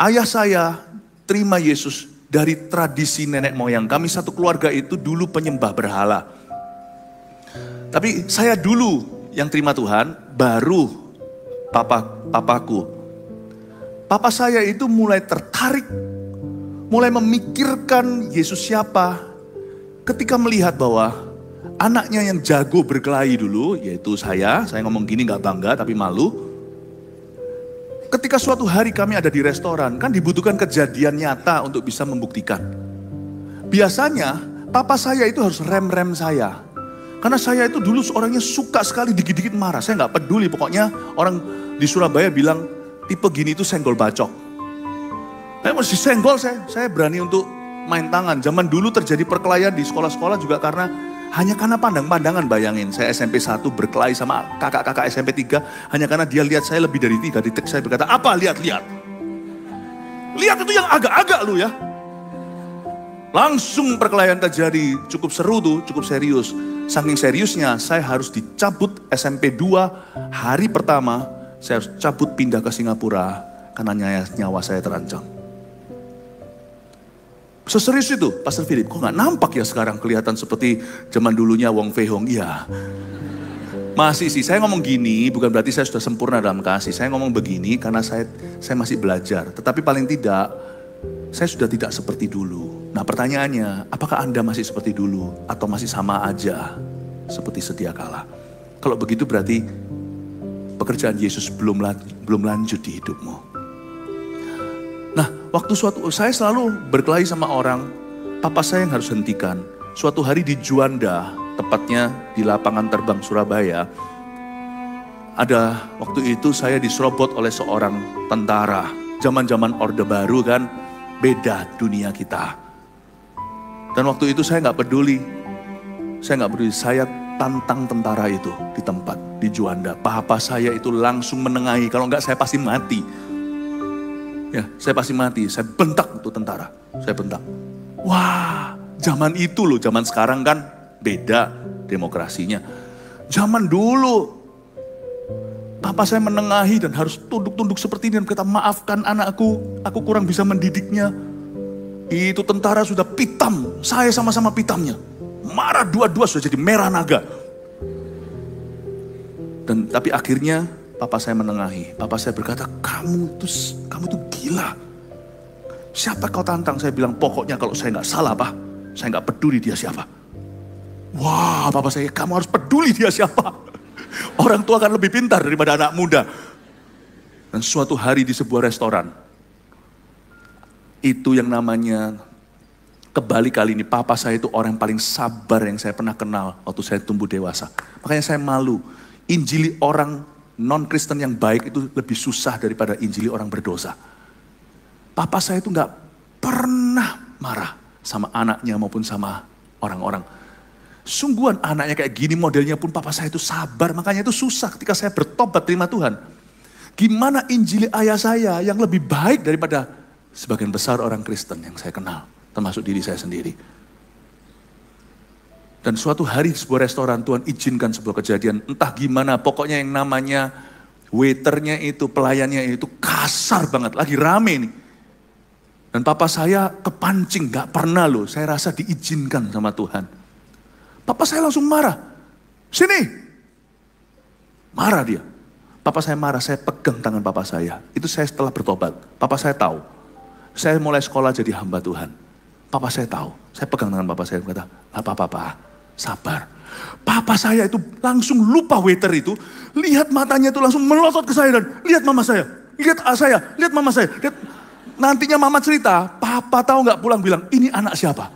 Ayah saya terima Yesus dari tradisi nenek moyang. Kami satu keluarga itu dulu penyembah berhala. Tapi saya dulu yang terima Tuhan, baru papaku. Papa saya itu mulai tertarik, mulai memikirkan Yesus siapa. Ketika melihat bahwa anaknya yang jago berkelahi dulu, yaitu saya ngomong gini gak bangga tapi malu. Ketika suatu hari kami ada di restoran, kan dibutuhkan kejadian nyata untuk bisa membuktikan. Biasanya papa saya itu harus rem-rem saya. Karena saya itu dulu orangnya suka sekali dikit-dikit marah. Saya gak peduli, pokoknya orang di Surabaya bilang tipe gini itu senggol bacok. Saya masih senggol, saya berani untuk main tangan. Zaman dulu terjadi perkelahian di sekolah-sekolah juga hanya karena pandang-pandangan. Bayangin, saya SMP 1 berkelahi sama kakak-kakak SMP 3. Hanya karena dia lihat saya lebih dari 3 detik. Saya berkata, apa lihat-lihat? Lihat itu yang agak-agak lu ya. Langsung perkelahian terjadi, cukup seru tuh, cukup serius. Saking seriusnya, saya harus dicabut SMP 2 hari pertama. Saya harus cabut pindah ke Singapura karena nyawa saya terancam. Seserius itu, Pastor Philip, kok gak nampak ya sekarang kelihatan seperti zaman dulunya Wong Fei Hong? Iya. Masih sih, saya ngomong gini bukan berarti saya sudah sempurna dalam kasih. Saya ngomong begini karena saya masih belajar. Tetapi paling tidak, saya sudah tidak seperti dulu. Nah pertanyaannya, apakah Anda masih seperti dulu atau masih sama aja seperti sedia kala? Kalau begitu berarti pekerjaan Yesus belum lanjut di hidupmu. Nah, waktu saya selalu berkelahi sama orang, papa saya yang harus hentikan. Suatu hari di Juanda, tepatnya di lapangan terbang Surabaya, waktu itu saya diserobot oleh seorang tentara. Zaman-zaman Orde Baru kan, beda dunia kita. Dan waktu itu saya nggak peduli. Saya tantang tentara itu di tempat, di Juanda. Papa saya itu langsung menengahi, kalau nggak saya pasti mati. Ya, saya pasti mati. Saya bentak untuk tentara. Saya bentak. Wah, zaman itu loh. Zaman sekarang kan beda demokrasinya. Zaman dulu, papa saya menengahi dan harus tunduk-tunduk seperti ini. Dan berkata, maafkan anakku, aku kurang bisa mendidiknya. Itu tentara sudah pitam. Saya sama-sama pitamnya. Marah dua-dua sudah jadi merah naga. Tapi akhirnya papa saya menengahi. Papa saya berkata, kamu tuh gila. Siapa kau tantang? Saya bilang, pokoknya kalau saya nggak salah, Pak, saya nggak peduli dia siapa. Wah, papa saya, kamu harus peduli dia siapa. Orang tua kan lebih pintar daripada anak muda. Dan suatu hari di sebuah restoran, itu yang namanya kebalik kali ini. Papa saya itu orang paling sabar yang saya pernah kenal waktu saya tumbuh dewasa. Makanya saya malu. Injili orang non-Kristen yang baik itu lebih susah daripada injili orang berdosa. Papa saya itu gak pernah marah sama anaknya maupun sama orang-orang. Sungguhan anaknya kayak gini modelnya pun papa saya itu sabar. Makanya itu susah ketika saya bertobat terima Tuhan. Gimana injili ayah saya yang lebih baik daripada sebagian besar orang Kristen yang saya kenal. Termasuk diri saya sendiri. Dan suatu hari di sebuah restoran Tuhan izinkan sebuah kejadian. Entah gimana, pokoknya yang namanya waiternya itu, pelayannya itu kasar banget. Lagi rame nih. Dan papa saya kepancing, gak pernah loh. Saya rasa diizinkan sama Tuhan. Papa saya langsung marah. Sini. Marah dia. Papa saya marah, saya pegang tangan papa saya. Itu saya setelah bertobat. Papa saya tahu. Saya mulai sekolah jadi hamba Tuhan. Papa saya tahu. Saya pegang tangan papa saya. Berkata, apa-apa. Sabar. Papa saya itu langsung lupa waiter itu. Lihat matanya itu langsung melotot ke saya. Dan lihat mama saya. Lihat mama saya. Nantinya mama cerita. Papa tahu gak pulang bilang, ini anak siapa?